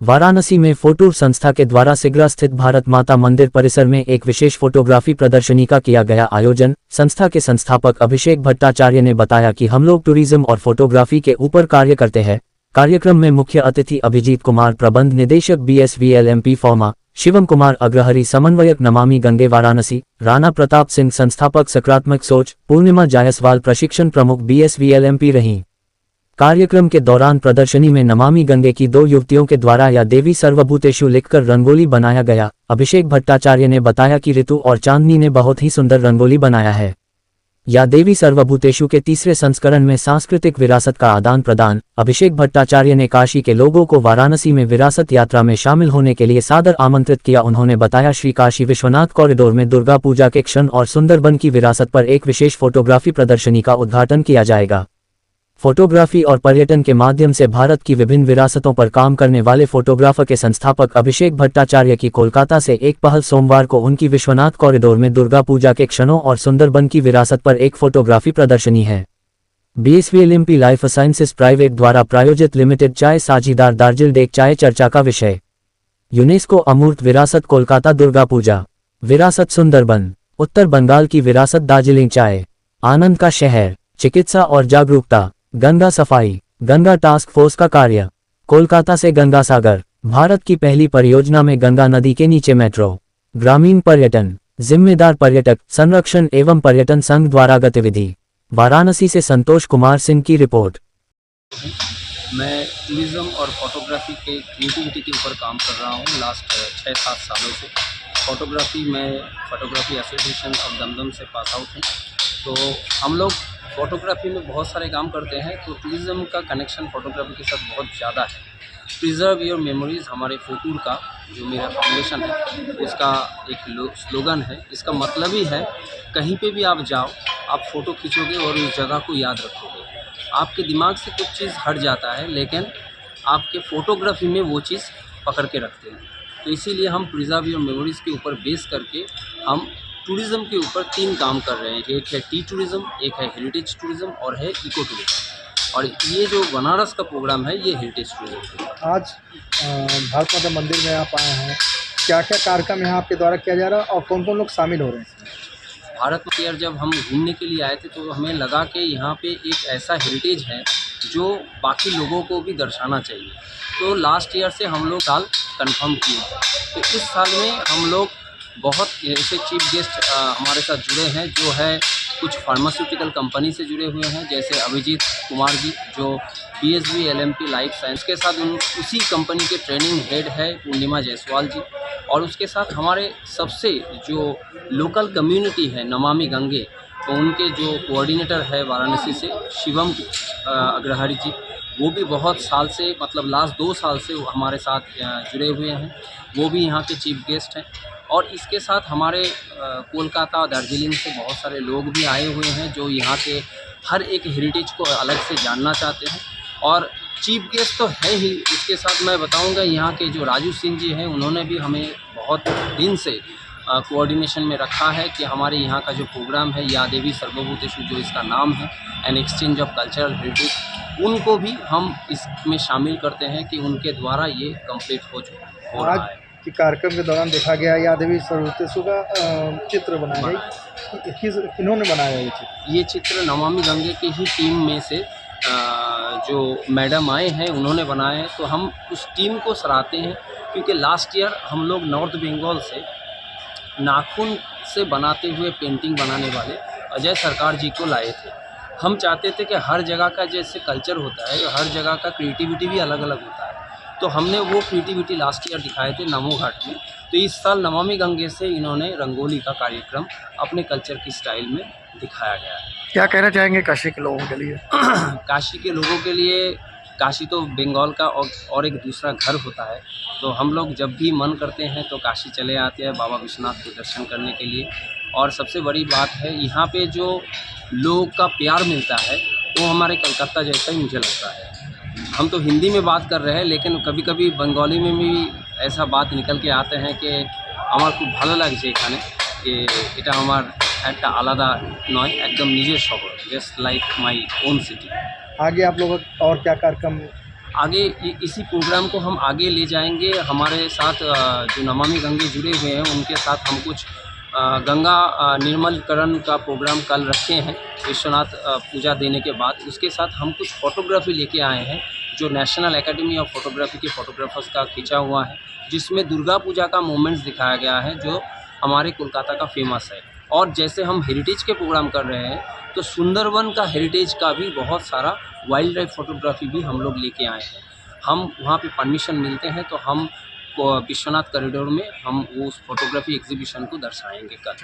वाराणसी में फोटूर संस्था के द्वारा सिगरा स्थित भारत माता मंदिर परिसर में एक विशेष फोटोग्राफी प्रदर्शनी का किया गया आयोजन। संस्था के संस्थापक अभिषेक भट्टाचार्य ने बताया कि हम लोग टूरिज्म और फोटोग्राफी के ऊपर कार्य करते हैं। कार्यक्रम में मुख्य अतिथि अभिजीत कुमार, प्रबंध निदेशक BSVLMP फॉर्मा, शिवम कुमार अग्रहरी, समन्वयक नमामि गंगे वाराणसी, राणा प्रताप सिंह संस्थापक सकारात्मक सोच, पूर्णिमा जायसवाल प्रशिक्षण प्रमुख BSVLMP रहीं। कार्यक्रम के दौरान प्रदर्शनी में नमामि गंगे की 2 युवतियों के द्वारा या देवी सर्वभूतेषु लिखकर रंगोली बनाया गया। अभिषेक भट्टाचार्य ने बताया कि ऋतु और चांदनी ने बहुत ही सुंदर रंगोली बनाया है। या देवी सर्वभूतेषु के तीसरे संस्करण में सांस्कृतिक विरासत का आदान प्रदान। अभिषेक भट्टाचार्य ने काशी के लोगों को वाराणसी में विरासत यात्रा में शामिल होने के लिए सादर आमंत्रित किया। उन्होंने बताया श्री काशी विश्वनाथ कॉरिडोर में दुर्गा पूजा के क्षण और सुंदरबन की विरासत पर एक विशेष फोटोग्राफी प्रदर्शनी का उद्घाटन किया जाएगा। फोटोग्राफी और पर्यटन के माध्यम से भारत की विभिन्न विरासतों पर काम करने वाले फोटोग्राफर के संस्थापक अभिषेक भट्टाचार्य की कोलकाता से एक पहल सोमवार को उनकी विश्वनाथ कॉरिडोर में दुर्गा पूजा के क्षणों और सुंदरबन की विरासत पर एक फोटोग्राफी प्रदर्शनी है। BSVLMP लाइफ साइंसेज प्राइवेट द्वारा प्रायोजित लिमिटेड चाय साझीदार दार्जिल डेक चाय चर्चा का विषय। यूनेस्को अमूर्त विरासत कोलकाता दुर्गा पूजा, विरासत सुंदरबन, उत्तर बंगाल की विरासत दार्जिलिंग चाय, आनंद का शहर, चिकित्सा और जागरूकता, गंगा सफाई, गंगा टास्क फोर्स का कार्य, कोलकाता से गंगा सागर, भारत की पहली परियोजना में गंगा नदी के नीचे मेट्रो, ग्रामीण पर्यटन, जिम्मेदार पर्यटक संरक्षण एवं पर्यटन संघ द्वारा गतिविधि। वाराणसी से संतोष कुमार सिंह की रिपोर्ट। मैं टूरिज्म और फोटोग्राफी के क्रिएटिविटी के ऊपर काम कर रहा हूँ लास्ट 6-7 सालों से। मैं फोटोग्राफी एसोसिएशन ऑफ दमदम से पास आउट हूँ। तो हम लोग फोटोग्राफी में बहुत सारे काम करते हैं। तो टूरिज़्म का कनेक्शन फोटोग्राफी के साथ बहुत ज़्यादा है। प्रिजर्व योर मेमोरीज़ हमारे फोटूर का जो मेरा फाउंडेशन है उसका एक स्लोगन है। इसका मतलब ही है कहीं पे भी आप जाओ, आप फ़ोटो खींचोगे और उस जगह को याद रखोगे। आपके दिमाग से कुछ चीज़ हट जाता है लेकिन आपके फ़ोटोग्राफी में वो चीज़ पकड़ के रखते हैं। तो इसीलिए हम प्रिजर्व योर मेमोरीज़ के ऊपर बेस करके हम टूरिज़्म के ऊपर 3 काम कर रहे हैं। एक है टी टूरिज़्म, एक है हेरिटेज टूरिज़्म और है इको टूरिज़्म। और ये जो बनारस का प्रोग्राम है ये हेरिटेज टूरिज़्म। आज भारत माता मंदिर में आप आए हैं, क्या क्या कार्यक्रम यहाँ आपके द्वारा किया जा रहा है और कौन कौन लोग शामिल हो रहे हैं? भारत में यार जब हम घूमने के लिए आए थे तो हमें लगा कि यहाँ पे एक ऐसा हेरिटेज है जो बाकी लोगों को भी दर्शाना चाहिए। तो लास्ट ईयर से हम लोग साल कंफर्म किए। तो इस साल में हम लोग बहुत ऐसे चीफ गेस्ट हमारे साथ जुड़े हैं जो है कुछ फार्मास्यूटिकल कंपनी से जुड़े हुए हैं, जैसे अभिजीत कुमार जी जो BSVLMP लाइफ साइंस के साथ उसी कंपनी के ट्रेनिंग हेड है पूर्णिमा जायसवाल जी। और उसके साथ हमारे सबसे जो लोकल कम्युनिटी है नमामि गंगे, तो उनके जो कोऑर्डिनेटर है वाराणसी से शिवम अग्रहरी जी, वो भी बहुत साल से मतलब लास्ट 2 साल से हमारे साथ जुड़े हुए हैं। वो भी यहाँ के चीफ गेस्ट हैं। और इसके साथ हमारे कोलकाता दार्जिलिंग से बहुत सारे लोग भी आए हुए हैं जो यहाँ के हर एक हेरिटेज को अलग से जानना चाहते हैं। और चीफ गेस्ट तो है ही, इसके साथ मैं बताऊंगा यहाँ के जो राजू सिंह जी हैं उन्होंने भी हमें बहुत दिन से कोऑर्डिनेशन में रखा है कि हमारे यहाँ का जो प्रोग्राम है या देवी सर्वभूतेषु जो इसका नाम है, an exchange of cultural heritage, उनको भी हम इसमें शामिल करते हैं कि उनके द्वारा ये कंप्लीट हो रहा है। कि कार्यक्रम के दौरान देखा गया या देवी सर्वभूतेषु का चित्र बनाया गया, इन्होंने बनाया ये चित्र नमामि गंगे की ही टीम में से जो मैडम आए हैं उन्होंने बनाए हैं। तो हम उस टीम को सराहते हैं क्योंकि लास्ट ईयर हम लोग नॉर्थ बंगाल से नाखून से बनाते हुए पेंटिंग बनाने वाले अजय सरकार जी को लाए थे। हम चाहते थे कि हर जगह का जैसे कल्चर होता है हर जगह का क्रिएटिविटी भी अलग अलग होता है। तो हमने वो क्रिएटिविटी लास्ट ईयर दिखाए थे नमो घाट में। तो इस साल नमामि गंगे से इन्होंने रंगोली का कार्यक्रम अपने कल्चर की स्टाइल में दिखाया गया है। क्या कहना चाहेंगे काशी के लोगों के लिए? काशी के लोगों के लिए काशी तो बंगाल का और एक दूसरा घर होता है। तो हम लोग जब भी मन करते हैं तो काशी चले आते हैं बाबा विश्वनाथ के दर्शन करने के लिए। और सबसे बड़ी बात है यहाँ पे जो लोगों का प्यार मिलता है वो हमारे कलकत्ता जैसा ही मुझे लगता है। हम तो हिंदी में बात कर रहे हैं लेकिन कभी कभी बंगाली में भी ऐसा बात निकल के आते हैं कि আমার খুব ভালো লাগছে এখানে कि এটা আমার একটা আলাদা নয়, एकदम নিজের শহর, just like my own city. आगे आप लोग और क्या कार्यक्रम आगे इसी प्रोग्राम को हम आगे ले जाएंगे। हमारे साथ जो नमामि गंगे जुड़े हुए हैं उनके साथ हम कुछ गंगा निर्मलीकरण का प्रोग्राम कल रखे हैं विश्वनाथ पूजा देने के बाद। उसके साथ हम कुछ फ़ोटोग्राफी लेके आए हैं जो नेशनल एकेडमी ऑफ फोटोग्राफी के फ़ोटोग्राफर्स का खींचा हुआ है, जिसमें दुर्गा पूजा का मोमेंट्स दिखाया गया है जो हमारे कोलकाता का फेमस है। और जैसे हम हेरिटेज के प्रोग्राम कर रहे हैं तो सुंदरवन का हेरिटेज का भी बहुत सारा वाइल्ड लाइफ फोटोग्राफी भी हम लोग लेके आए हैं। हम वहाँ पे परमिशन मिलते हैं तो हम विश्वनाथ कॉरिडोर में हम वो उस फोटोग्राफी एग्जीबिशन को दर्शाएंगे कल।